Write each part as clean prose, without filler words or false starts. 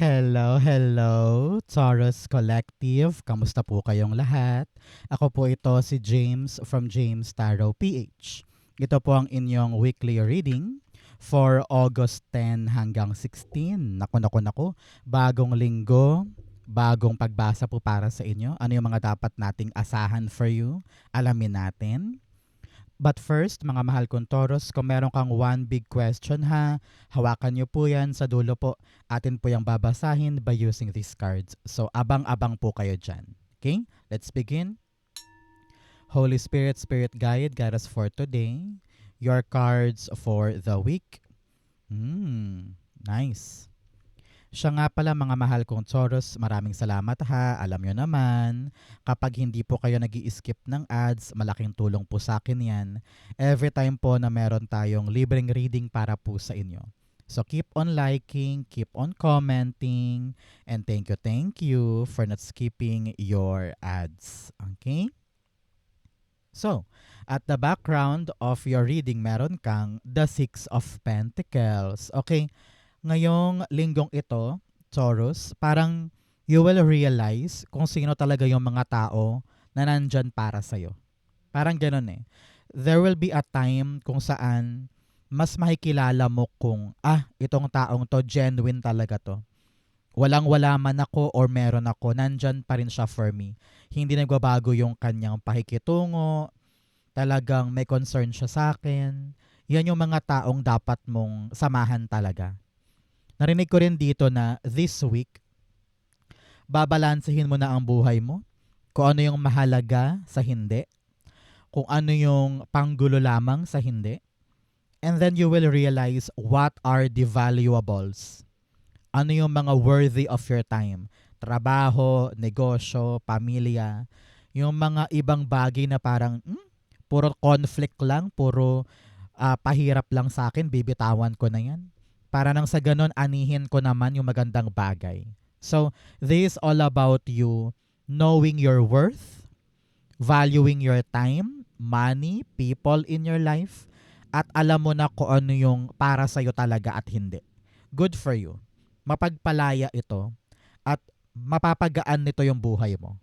Hello, hello, Taurus Collective. Kamusta po kayong lahat? Ako po ito si James from James Tarot PH. Ito po ang inyong weekly reading for August 10 hanggang 16. Naku. Bagong linggo, bagong pagbasa po para sa inyo. Ano yung mga dapat nating asahan for you? Alamin natin. But first, mga mahal kong Taurus, kung meron kang one big question ha, hawakan nyo po yan sa dulo po. Atin po yung babasahin by using these cards. So, abang-abang po kayo dyan. Okay? Let's begin. Holy Spirit, Spirit Guide, guide us for today. Your cards for the week. Nice. Siya nga pala mga mahal kong Taurus, maraming salamat ha. Alam nyo naman, kapag hindi po kayo nag-i-skip ng ads, malaking tulong po sa akin yan. Every time po na meron tayong libreng reading para po sa inyo. So keep on liking, keep on commenting, and thank you for not skipping your ads. Okay? So, at the background of your reading, meron kang the Six of Pentacles. Okay? Ngayong linggong ito, Taurus, parang you will realize kung sino talaga yung mga tao na nandyan para sa'yo. Parang ganun eh. There will be a time kung saan mas makikilala mo kung, itong taong to, genuine talaga to. Walang-wala man ako or meron ako, nandyan pa rin siya for me. Hindi nagbabago yung kanyang pakikitungo, talagang may concern siya sa akin. Yan yung mga taong dapat mong samahan talaga. Narinig ko rin dito na this week, babalansehin mo na ang buhay mo, kung ano yung mahalaga sa hindi, kung ano yung panggulo lamang sa hindi, and then you will realize what are the valuables. Ano yung mga worthy of your time. Trabaho, negosyo, pamilya, yung mga ibang bagay na parang puro conflict lang, puro pahirap lang sa akin, bibitawan ko na yan. Para nang sa ganun, anihin ko naman yung magandang bagay. So, this is all about you knowing your worth, valuing your time, money, people in your life, at alam mo na kung ano yung para sa'yo talaga at hindi. Good for you. Mapagpalaya ito at mapapagaan nito yung buhay mo.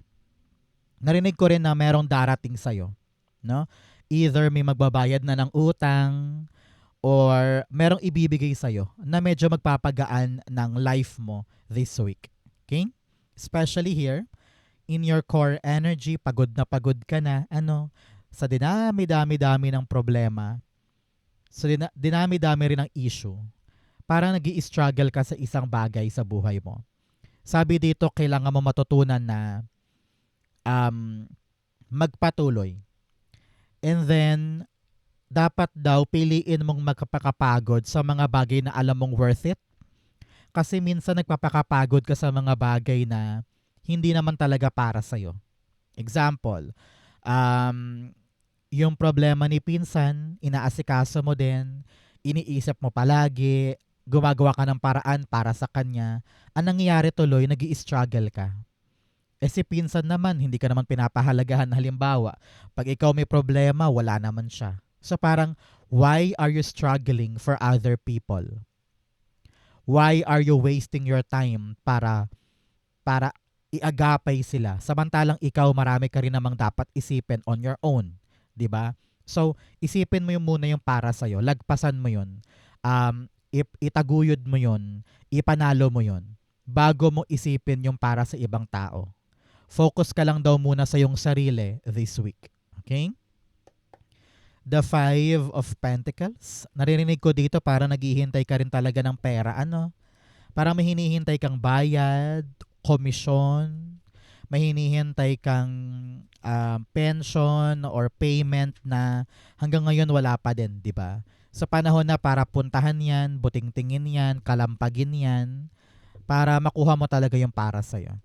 Narinig ko rin na merong darating sa'yo. No? Either may magbabayad na ng utang, or merong ibibigay sa'yo na medyo magpapagaan ng life mo this week. Okay? Especially here, in your core energy, pagod na ka na, sa dinami-dami-dami ng problema, sa dinami-dami rin ng issue, parang nag-i-struggle ka sa isang bagay sa buhay mo. Sabi dito, kailangan mo matutunan na magpatuloy. And then, dapat daw piliin mong magpapakapagod sa mga bagay na alam mong worth it. Kasi minsan nagpapakapagod ka sa mga bagay na hindi naman talaga para sa'yo. Example, yung problema ni pinsan, inaasikaso mo din, iniisip mo palagi, gumagawa ka ng paraan para sa kanya. Ang nangyayari tuloy, nag-i-struggle ka. Si pinsan naman, hindi ka naman pinapahalagahan. Halimbawa, pag ikaw may problema, wala naman siya. So parang, why are you struggling for other people? Why are you wasting your time para iagapay sila? Samantalang ikaw, marami ka rin namang dapat isipin on your own. 'Di ba? So, isipin mo yung muna yung para sa'yo. Lagpasan mo yun. Itaguyod mo yun. Ipanalo mo yun. Bago mo isipin yung para sa ibang tao. Focus ka lang daw muna sa iyong sarili this week. Okay? The Five of Pentacles. Naririnig ko dito para naghihintay ka rin talaga ng pera. Parang may hinihintay kang bayad, komisyon, may hinihintay kang pension or payment na hanggang ngayon wala pa din, di ba? Sa panahon na para puntahan yan, buting-tingin yan, kalampagin yan, para makuha mo talaga yung para sa'yo.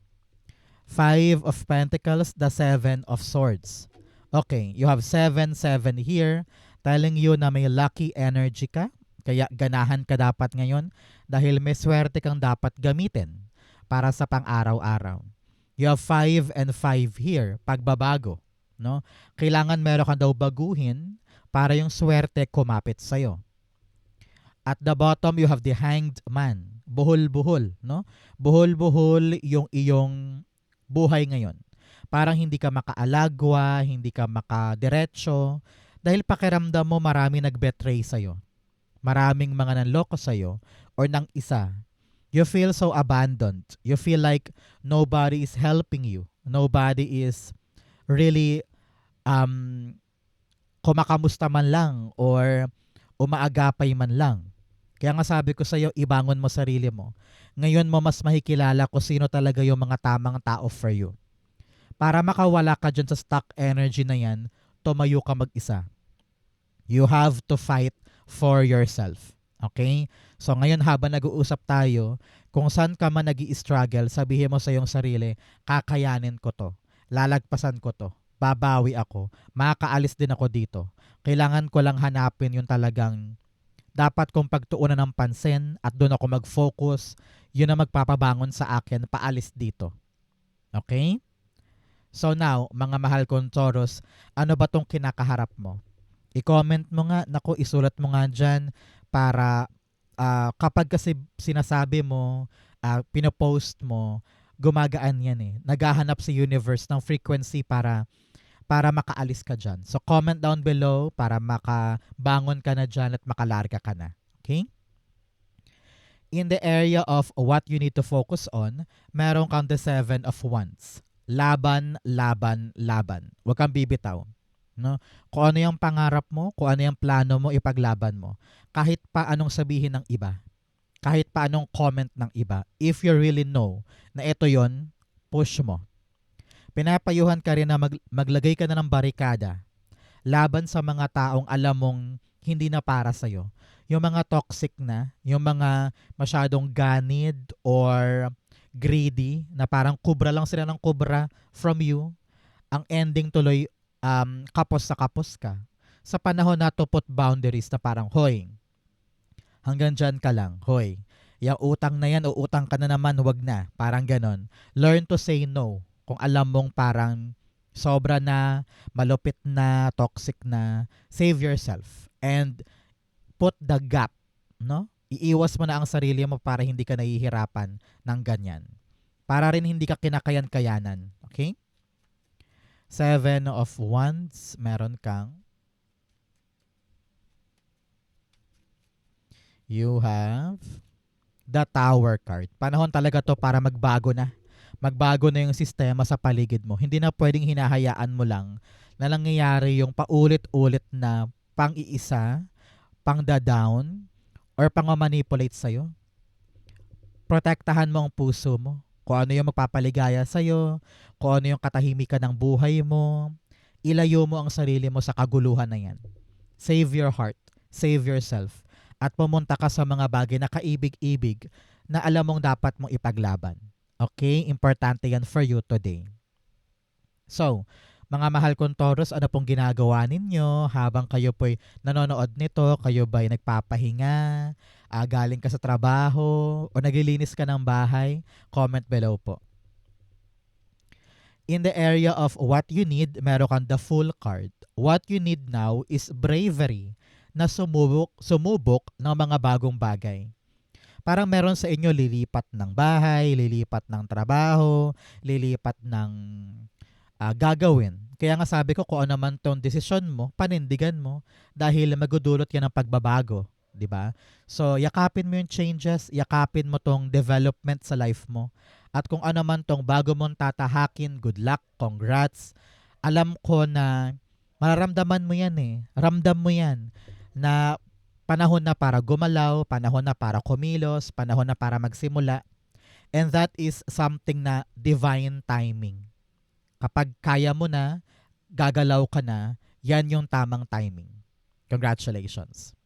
Five of Pentacles, the Seven of Swords. Okay, you have 7-7 here, telling you na may lucky energy ka, kaya ganahan ka dapat ngayon dahil may swerte kang dapat gamitin para sa pang-araw-araw. You have 5 and 5 here, pagbabago. No? Kailangan meron kang daw baguhin para yung swerte kumapit sa'yo. At the bottom, you have the Hanged Man. buhol-buhol, no? Buhol-buhol yung iyong buhay ngayon. Parang hindi ka makaalagwa, hindi ka makadiretso, dahil pakiramdam mo marami nag-betray sa'yo. Maraming mga nanloko sa'yo or nang isa. You feel so abandoned. You feel like nobody is helping you. Nobody is really um, kumakamusta man lang or umaagapay man lang. Kaya nga sabi ko sa'yo, ibangon mo sarili mo. Ngayon mo mas makikilala kung sino talaga yung mga tamang tao for you. Para makawala ka dyan sa stuck energy na yan, tumayo ka mag-isa. You have to fight for yourself. Okay? So ngayon habang nag-uusap tayo, kung saan ka man nag-i-struggle, sabihin mo sa iyong sarili, kakayanin ko to. Lalagpasan ko to. Babawi ako. Makakaalis din ako dito. Kailangan ko lang hanapin yung talagang dapat kong pagtuunan ng pansin at doon ako mag-focus. Yun ang magpapabangon sa akin paalis dito. Okay? So now, mga mahal kong Taurus, ano ba tong kinakaharap mo? I-comment mo nga, naku, isulat mo nga dyan para kapag kasi sinasabi mo, pinopost mo, gumagaan yan eh. Naghahanap si universe ng frequency para makaalis ka dyan. So comment down below para makabangon ka na dyan at makalarga ka na. Okay? In the area of what you need to focus on, meron kang the 7 of Wands. Laban, laban, laban. Huwag kang bibitaw. No? Kung ano yung pangarap mo, kung ano yung plano mo, ipaglaban mo. Kahit pa anong sabihin ng iba. Kahit pa anong comment ng iba. If you really know na ito yon, push mo. Pinapayuhan ka rin na maglagay ka na ng barikada laban sa mga taong alam mong hindi na para sa'yo. Yung mga toxic na, yung mga masyadong ganid or greedy na parang kubra lang sila ng kubra from you. Ang ending tuloy, kapos sa kapos ka. Sa panahon na to put boundaries na parang, hoy, hanggang dyan ka lang, hoy. Yung utang na yan o utang ka na naman, wag na. Parang ganon. Learn to say no. Kung alam mong parang sobra na, malupit na, toxic na, save yourself. And put the gap, no? Iiwas mo na ang sarili mo para hindi ka nahihirapan ng ganyan. Para rin hindi ka kinakayan-kayanan. Okay? 7 of Wands, meron kang you have the Tower card. Panahon talaga to para magbago na. Magbago na yung sistema sa paligid mo. Hindi na pwedeng hinahayaan mo lang na nangyayari yung paulit-ulit na pang-iisa, pang-down, or pang-manipulate sa'yo. Protektahan mo ang puso mo. Kung ano yung magpapaligaya sa'yo, kung ano yung katahimikan ng buhay mo, ilayo mo ang sarili mo sa kaguluhan na yan. Save your heart, save yourself, at pumunta ka sa mga bagay na kaibig-ibig na alam mong dapat mong ipaglaban. Okay? Importante yan for you today. So, mga mahal kong Taurus, ano pong ginagawa ninyo habang kayo po'y nanonood nito? Kayo ba'y nagpapahinga? Galing ka sa trabaho? O naglilinis ka ng bahay? Comment below po. In the area of what you need, meron kang the Fool card. What you need now is bravery na sumubok ng mga bagong bagay. Parang meron sa inyo lilipat ng bahay, lilipat ng trabaho, lilipat ng gagawin. Kaya nga sabi ko kung ano man tong desisyon mo, panindigan mo dahil magudulot yan ng pagbabago. 'Di ba? So, yakapin mo yung changes, yakapin mo tong development sa life mo. At kung ano man tong bago mong tatahakin, good luck, congrats. Alam ko na mararamdaman mo yan eh. Ramdam mo yan na panahon na para gumalaw, panahon na para kumilos, panahon na para magsimula. And that is something na divine timing. Kapag kaya mo na, gagalaw ka na, yan yung tamang timing. Congratulations.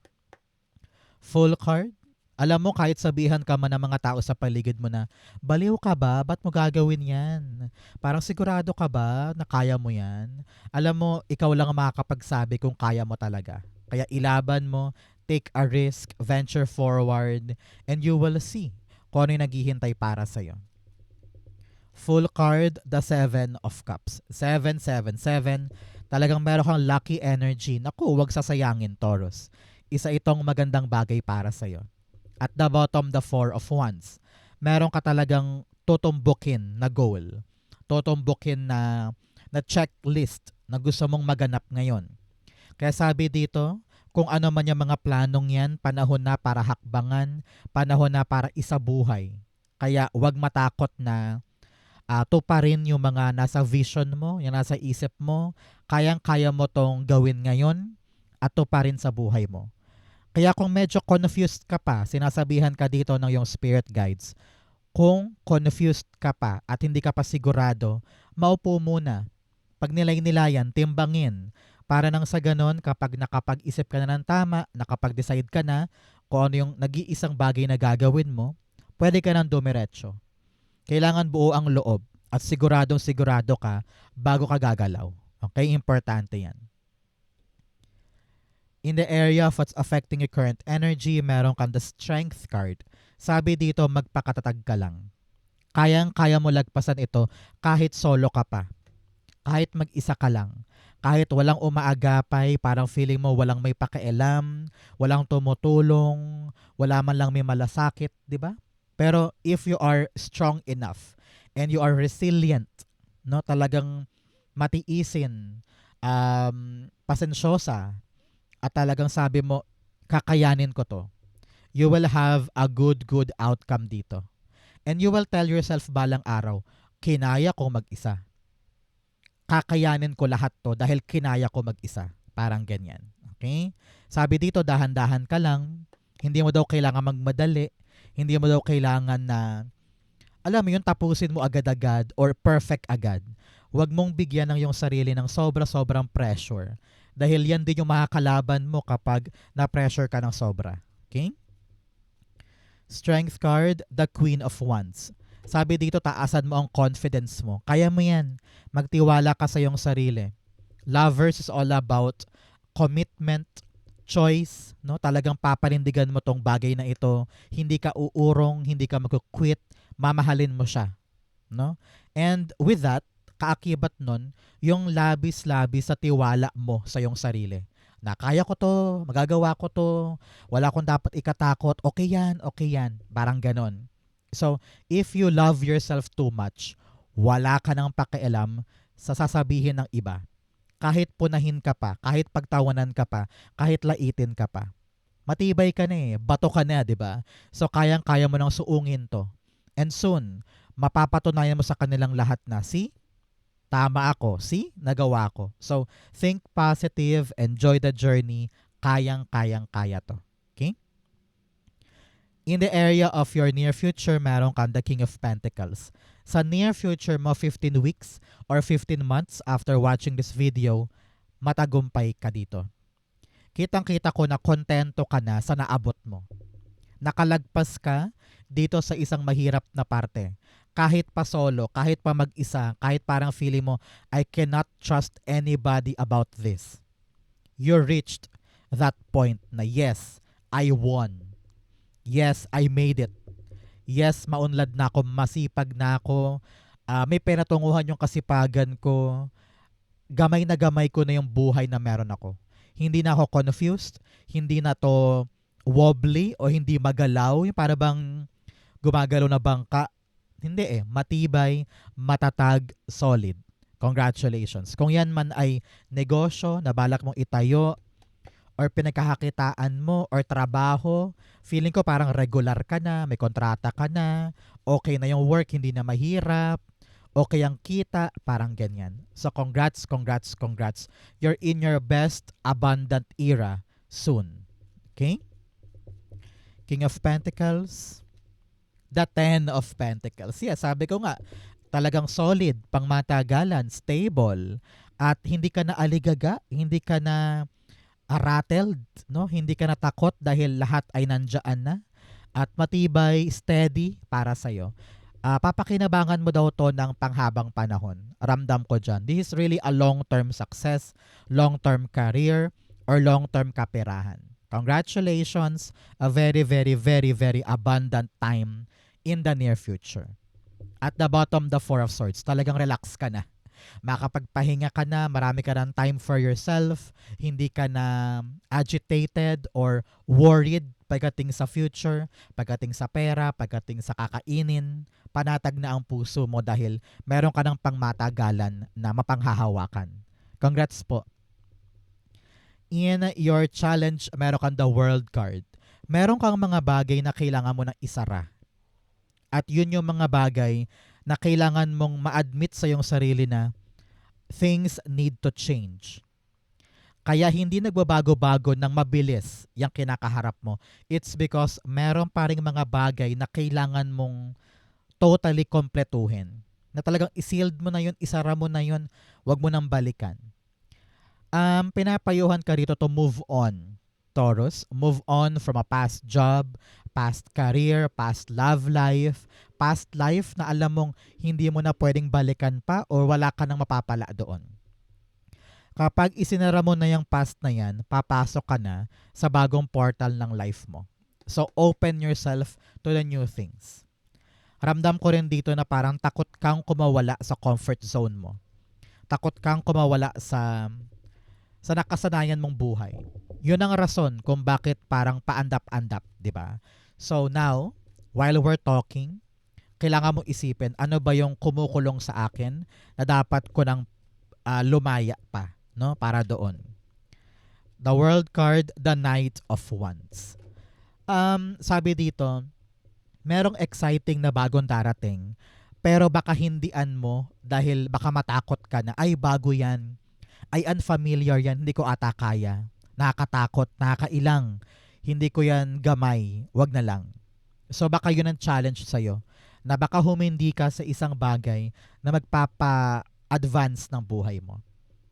Full card. Alam mo, kahit sabihan ka man ng mga tao sa paligid mo na, baliw ka ba? Ba't mo gagawin yan? Parang sigurado ka ba na kaya mo yan? Alam mo, ikaw lang ang makakapagsabi kung kaya mo talaga. Kaya ilaban mo, take a risk, venture forward, and you will see kung ano yung naghihintay para sa'yo. Full card, the 7 of Cups. 777. Talagang meron kang lucky energy. Naku, huwag sasayangin, Taurus. Isa itong magandang bagay para sa'yo. At the bottom, the Four of Wands. Meron ka talagang tutumbukin na goal. Tutumbukin na checklist na gusto mong maganap ngayon. Kaya sabi dito, kung ano man yung mga planong yan, panahon na para hakbangan, panahon na para isabuhay. Kaya wag matakot na tuparin yung mga nasa vision mo, yung nasa isip mo. Kayang-kaya mo tong gawin ngayon at tuparin sa buhay mo. Kaya kung medyo confused ka pa, sinasabihan ka dito ng yung spirit guides, kung confused ka pa at hindi ka pa sigurado, maupo muna. Pag nilay-nilayan, timbangin. Para nang sa ganon, kapag nakapag-isip ka na ng tama, nakapag-decide ka na kung ano yung nag-iisang bagay na gagawin mo, pwede ka nang dumiretso. Kailangan buo ang loob at siguradong sigurado ka bago ka gagalaw. Okay? Importante yan. In the area of what's affecting your current energy, meron kang the strength card. Sabi dito, magpakatatag ka lang. Kayang-kaya mo lagpasan ito kahit solo ka pa. Kahit mag-isa ka lang. Kahit walang umaagapay, parang feeling mo walang may pakialam, walang tumutulong, wala man lang may malasakit, di ba? Pero if you are strong enough and you are resilient, no, talagang matiisin, pasensyosa, at talagang sabi mo, kakayanin ko to, you will have a good outcome dito. And you will tell yourself balang araw, kinaya ko mag-isa. Kakayanin ko lahat to dahil kinaya ko mag-isa. Parang ganyan. Okay? Sabi dito, dahan-dahan ka lang. Hindi mo daw kailangan magmadali. Hindi mo daw kailangan na, alam mo yun, tapusin mo agad-agad or perfect agad. Huwag mong bigyan ng iyong sarili ng sobra-sobrang pressure. Dahil yan din yung makakalaban mo kapag na-pressure ka ng sobra. Okay? Strength card, the Queen of Wands. Sabi dito, taasan mo ang confidence mo. Kaya mo yan. Magtiwala ka sa iyong sarili. Lovers is all about commitment, choice, no? Talagang papanindigan mo tong bagay na ito. Hindi ka uurong, hindi ka mag-quit, mamahalin mo siya, no? And with that, kaakibat nun, yung labis-labis sa tiwala mo sa iyong sarili. Na kaya ko to, magagawa ko to, wala akong dapat ikatakot, okay yan, parang ganon. So, if you love yourself too much, wala ka nang pakialam sa sasabihin ng iba. Kahit punahin ka pa, kahit pagtawanan ka pa, kahit laitin ka pa. Matibay ka na bato ka na, di ba? So, kayang-kaya mo nang suungin to. And soon, mapapatunayan mo sa kanilang lahat na, see? Tama ako. See? Nagawa ko. So, think positive, enjoy the journey, kayang-kaya to. Okay? In the area of your near future, meron kang the King of Pentacles. Sa near future mo, 15 weeks or 15 months after watching this video, matagumpay ka dito. Kitang-kita ko na kontento ka na sa naabot mo. Nakalagpas ka dito sa isang mahirap na parte. Kahit pa solo, kahit pa mag-isa, kahit parang feeling mo, I cannot trust anybody about this. You reached that point na yes, I won. Yes, I made it. Yes, maunlad na ako, masipag na ako. May pinatunguhan yung kasipagan ko. Gamay na gamay ko na yung buhay na meron ako. Hindi na ako confused. Hindi na to wobbly o hindi magalaw. Yung para bang gumagalaw na bangka. Hindi matibay, matatag, solid. Congratulations. Kung yan man ay negosyo na balak mong itayo, or pinagkakakitaan mo, or trabaho, feeling ko parang regular ka na, may kontrata ka na, okay na yung work, hindi na mahirap, okay ang kita, parang ganyan. So congrats. You're in your best abundant era soon. Okay? King of Pentacles, the Ten of Pentacles. Yeah, sabi ko nga, talagang solid, pangmatagalan, stable, at hindi ka na aligaga, hindi ka na rattled, no? Hindi ka natakot dahil lahat ay nandiyan na at matibay, steady para sa'yo. Papakinabangan mo daw to ng panghabang panahon. Ramdam ko dyan. This is really a long-term success, long-term career, or long-term kaperahan. Congratulations, a very abundant time in the near future. At the bottom, the Four of Swords. Talagang relax ka na. Makapagpahinga ka na, marami ka ng time for yourself, hindi ka na agitated or worried pagdating sa future, pagdating sa pera, pagdating sa kakainin, panatag na ang puso mo dahil meron ka ng pangmatagalan na mapanghahawakan. Congrats po. In your challenge, meron kang the world card. Meron kang mga bagay na kailangan mo nang isara. At yun yung mga bagay na kailangan mong ma-admit sa iyong sarili na things need to change. Kaya hindi nagbabago-bago ng mabilis yung kinakaharap mo. It's because meron pa ring mga bagay na kailangan mong totally kompletuhin. Na talagang isild mo na yun, isara mo na yun, wag mo nang balikan. Pinapayuhan ka rito to move on, Taurus. Move on from a past job, past career, past love life, past life na alam mong hindi mo na pwedeng balikan pa or wala ka nang mapapala doon. Kapag isinara mo na yung past na yan, papasok ka na sa bagong portal ng life mo. So, open yourself to the new things. Ramdam ko rin dito na parang takot kang kumawala sa comfort zone mo. Takot kang kumawala sa nakasanayan mong buhay. Yun ang rason kung bakit parang paandap-andap, di ba? So now, while we're talking, kailangan mong isipin ano ba yung kumukulong sa akin na dapat ko nang lumaya pa, no? Para doon. The world card, the Knight of Wands. Sabi dito, merong exciting na bagong darating, pero baka hindian mo dahil baka matakot ka na, ay bago yan, ay unfamiliar yan, hindi ko ata kaya, nakakatakot, nakakailang, hindi ko yan gamay, wag na lang. So baka yun ang challenge sa'yo, na baka humindi ka sa isang bagay na magpapa-advance ng buhay mo.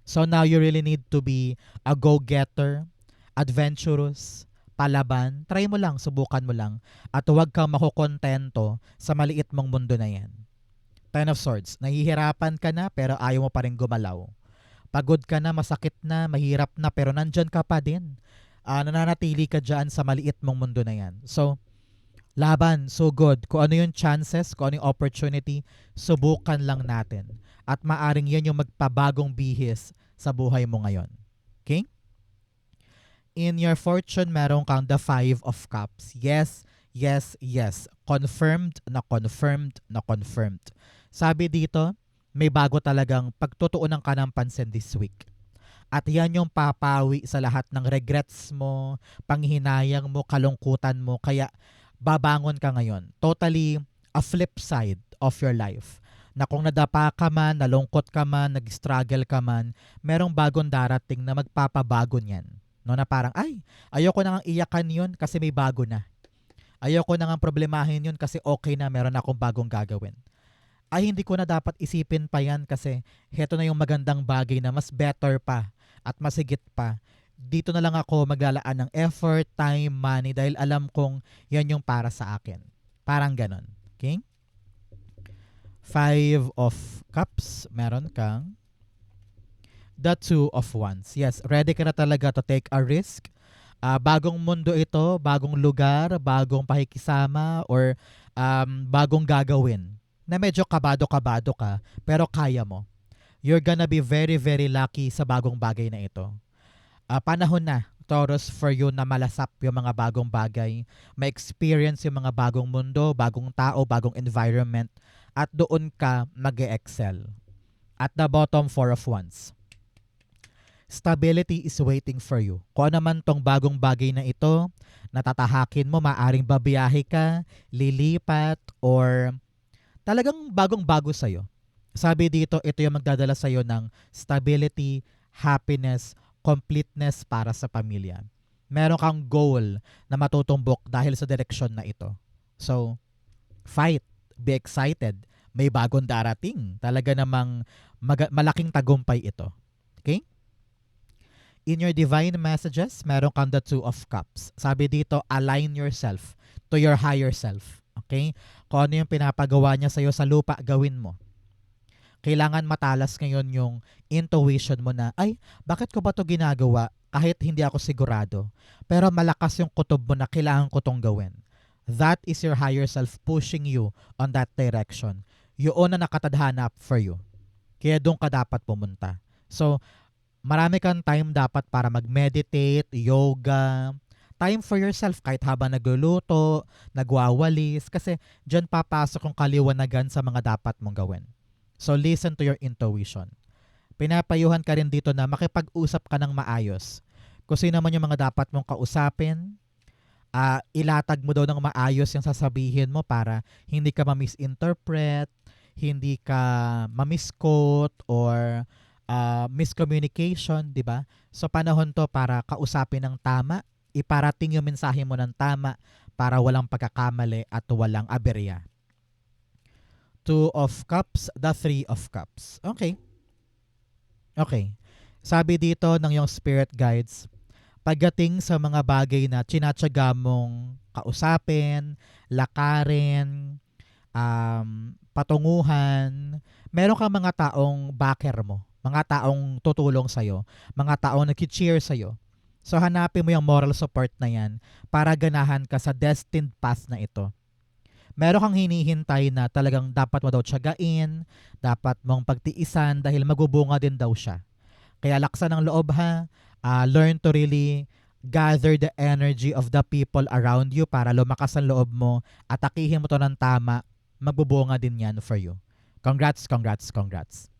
So now you really need to be a go-getter, adventurous, palaban. Try mo lang, subukan mo lang, at huwag kang makukontento sa maliit mong mundo na yan. Ten of Swords, nahihirapan ka na pero ayaw mo pa rin gumalaw. Pagod ka na, masakit na, mahirap na, pero nandyan ka pa din. Nananatili ka dyan sa maliit mong mundo na yan. So, laban, so good. Kung ano yung chances, kung ano yung opportunity, subukan lang natin. At maaring yan yung magpabagong bihis sa buhay mo ngayon. Okay? In your fortune, meron kang the 5 of Cups. Yes, yes, yes. Confirmed na confirmed na confirmed. Sabi dito, may bago talagang pagtutuunan ka ng pansin this week. At yan yung papawi sa lahat ng regrets mo, panghihinayang mo, kalungkutan mo. Kaya babangon ka ngayon. Totally a flip side of your life. Na kung nadapa ka man, nalungkot ka man, nag-struggle ka man, merong bagong darating na magpapabago niyan. No, na parang, ay, ayoko na nga iyakan yun kasi may bago na. Ayoko na nga problemahin yun kasi okay na, meron akong bagong gagawin. Ay, hindi ko na dapat isipin pa yan kasi heto na yung magandang bagay na mas better pa at mas higit pa. Dito na lang ako maglalaan ng effort, time, money dahil alam kong yan yung para sa akin. Parang ganon. Okay? 5 of Cups, meron kang the 2 of Wands. Yes, ready ka na talaga to take a risk. Bagong mundo ito, bagong lugar, bagong pakikisama, or bagong gagawin na medyo kabado-kabado ka, pero kaya mo. You're gonna be very, very lucky sa bagong bagay na ito. Panahon na, Taurus, for you na malasap yung mga bagong bagay, ma-experience yung mga bagong mundo, bagong tao, bagong environment, at doon ka mag-excel. At the bottom, 4 of Wands. Stability is waiting for you. Kung ano man tong bagong bagay na ito, natatahakin mo, maaring babiyahe ka, lilipat, or talagang bagong-bago sa'yo. Sabi dito, ito yung magdadala sa'yo ng stability, happiness, completeness para sa pamilya. Meron kang goal na matutumbok dahil sa direksyon na ito. So, fight. Be excited. May bagong darating. Talaga namang malaking tagumpay ito. Okay? In your divine messages, meron kang the 2 of Cups. Sabi dito, align yourself to your higher self. Okay? Kung ano yung pinapagawa niya sa'yo sa lupa, gawin mo. Kailangan matalas ngayon yung intuition mo na, ay, bakit ko ba to ginagawa kahit hindi ako sigurado? Pero malakas yung kutob mo na kailangan ko tong gawin. That is your higher self pushing you on that direction. Yun na nakatadhana for you. Kaya doon ka dapat pumunta. So, marami kang time dapat para mag-meditate, yoga, Time for yourself kahit habang nagluluto, nagwawalis, kasi dyan papasok yung kaliwanagan sa mga dapat mong gawin. So listen to your intuition. Pinapayuhan ka rin dito na makipag-usap ka ng maayos. Kung sino man yung mga dapat mong kausapin, ilatag mo daw ng maayos yung sasabihin mo para hindi ka ma-misinterpret, hindi ka ma-misquote or miscommunication, di ba? So panahon to para kausapin ng tama, iparating yung mensahe mo ng tama para walang pagkakamali at walang aberya. Two of Cups, the Three of Cups. Okay. Okay. Sabi dito ng yung spirit guides, pagdating sa mga bagay na tsinatsaga mong kausapin, lakarin, patunguhan, meron kang mga taong backer mo, mga taong tutulong sa'yo, mga taong nag-cheer sa'yo. So hanapin mo yung moral support na yan para ganahan ka sa destined path na ito. Meron kang hinihintay na talagang dapat mo daw tiyagain, dapat mong pagtiisan dahil magbubunga din daw siya. Kaya laksan ng loob ha, learn to really gather the energy of the people around you para lumakas ang loob mo, atakihin mo to ng tama, magbubunga din yan for you. Congrats, congrats, congrats.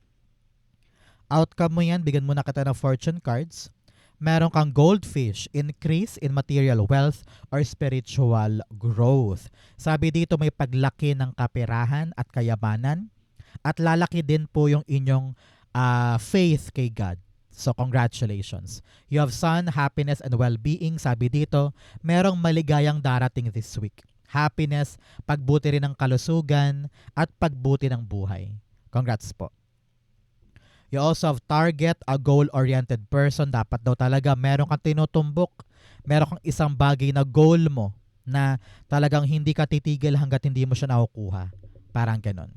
Outcome mo yan, bigyan mo na kita ng fortune cards. Meron kang goldfish, increase in material wealth or spiritual growth. Sabi dito may paglaki ng kaperahan at kayamanan at lalaki din po yung inyong faith kay God. So congratulations. You have sun, happiness, and well-being. Sabi dito, merong maligayang darating this week. Happiness, pagbuti rin ng kalusugan, at pagbuti ng buhay. Congrats po. You also have target, a goal-oriented person. Dapat daw talaga meron kang tinutumbok. Meron kang isang bagay na goal mo na talagang hindi ka titigil hanggat hindi mo siya nakukuha. Parang ganon.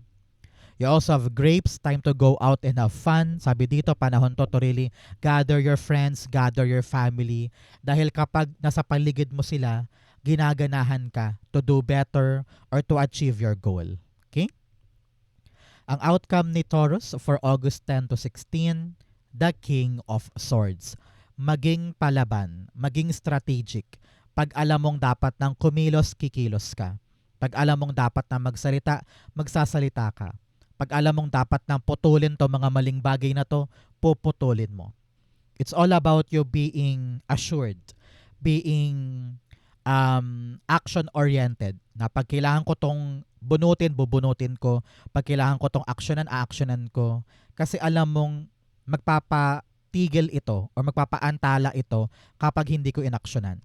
You also have grapes, time to go out and have fun. Sabi dito, panahon to really gather your friends, gather your family. Dahil kapag nasa paligid mo sila, ginaganahan ka to do better or to achieve your goal. Okay? Ang outcome ni Taurus for August 10 to 16, the King of Swords. Maging palaban, maging strategic. Pag alam mong dapat ng kumilos, kikilos ka. Pag alam mong dapat na magsalita, magsasalita ka. Pag alam mong dapat nang putulin to mga maling bagay na to, puputulin mo. It's all about you being assured, being action-oriented. Na pag kailangan ko tong bunutin, bubunutin ko. Pag kailangan ko tong actionan, actionan ko. Kasi alam mong magpapatigil ito or magpapaantala ito kapag hindi ko inaksyonan.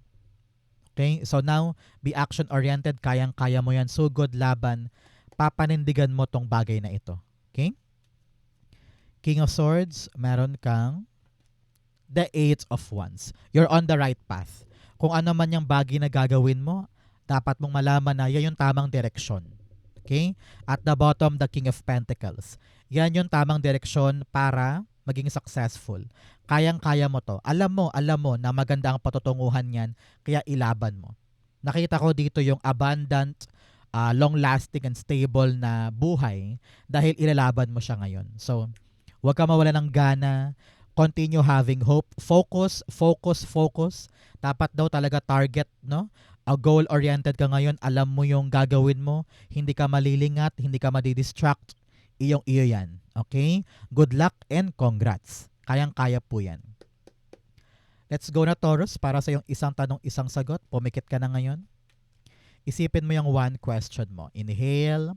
Okay? So now, be action-oriented. Kayang-kaya mo yan. Sugod, laban. Papanindigan mo tong bagay na ito. Okay? King of Swords, meron kang the Eight of Wands. You're on the right path. Kung ano man yung bagay na gagawin mo, dapat mong malaman na yan yung tamang direksyon. Okay? At the bottom, the King of Pentacles. Yan yung tamang direksyon para maging successful. Kayang-kaya mo to. Alam mo na maganda ang patutunguhan yan, kaya ilaban mo. Nakita ko dito yung abundant, long-lasting and stable na buhay dahil ilalaban mo siya ngayon. So, huwag ka mawala ng gana. Continue having hope. Focus, focus, focus. Dapat daw talaga target, no? Goal-oriented ka ngayon. Alam mo yung gagawin mo. Hindi ka malilingat, hindi ka madidistract. Iyo yan. Okay? Good luck and congrats. Kayang-kaya po yan. Let's go na, Taurus, para sa yung isang tanong, isang sagot. Pumikit ka na ngayon. Isipin mo yung one question mo. Inhale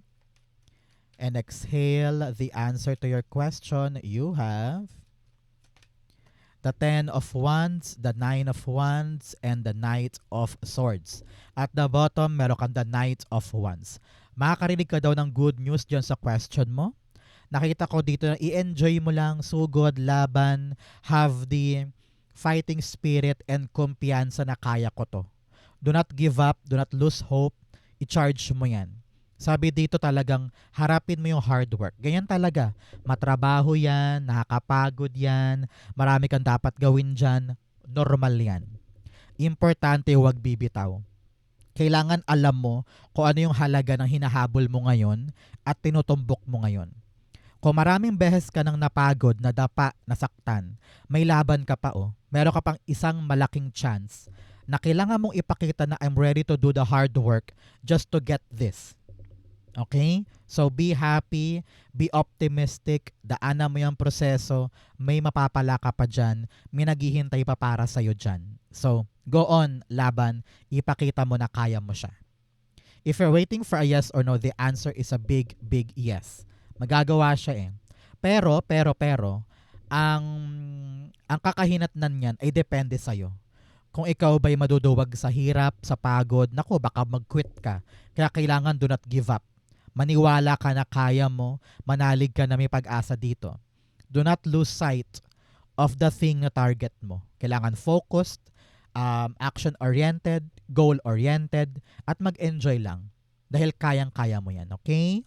and exhale the answer to your question. You have the 10 of Wands, the 9 of Wands, and the Knight of Swords. At the bottom, meron kang the Knight of Wands. Makakarinig ka daw ng good news dyan sa question mo. Nakita ko dito na i-enjoy mo lang, sugod, laban, have the fighting spirit and kumpiyansa na kaya ko to. Do not give up, do not lose hope, i-charge mo yan. Sabi dito talagang harapin mo yung hard work. Ganyan talaga. Matrabaho yan, nakakapagod yan, marami kang dapat gawin dyan, normal yan. Importante huwag bibitaw. Kailangan alam mo kung ano yung halaga ng hinahabol mo ngayon at tinutumbok mo ngayon. Kung maraming beses ka nang napagod, nadapa, nasaktan, may laban ka pa Meron ka pang isang malaking chance na kailangan mong ipakita na I'm ready to do the hard work just to get this. Okay? So be happy, be optimistic, daanan mo yung proseso, may mapapala ka pa dyan, may naghihintay pa para sa'yo dyan. So go on, laban, ipakita mo na kaya mo siya. If you're waiting for a yes or no, the answer is a big, big yes. Magagawa siya eh. Pero, ang, ang kakahinatnan niyan ay depende sa'yo. Kung ikaw ba'y maduduwag sa hirap, sa pagod, naku, baka mag-quit ka. Kaya kailangan do not give up. Maniwala ka na kaya mo, manalig ka na may pag-asa dito. Do not lose sight of the thing na target mo. Kailangan focused, action-oriented, goal-oriented, at mag-enjoy lang. Dahil kayang-kaya mo yan, okay?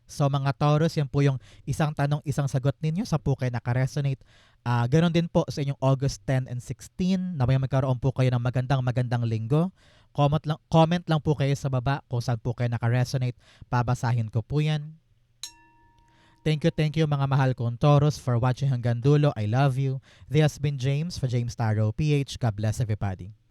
So mga Taurus, yan po yung isang tanong, isang sagot ninyo sa po kayo nakaresonate. Ganon din po sa inyong August 10 and 16 na may magkaroon po kayo ng magandang linggo. Comment lang po kayo sa baba kung saan po kayo nakaresonate. Babasahin ko po yan. Thank you mga mahal kong Taurus for watching hanggang dulo. I love you. This has been James for James Tarot PH. God bless everybody.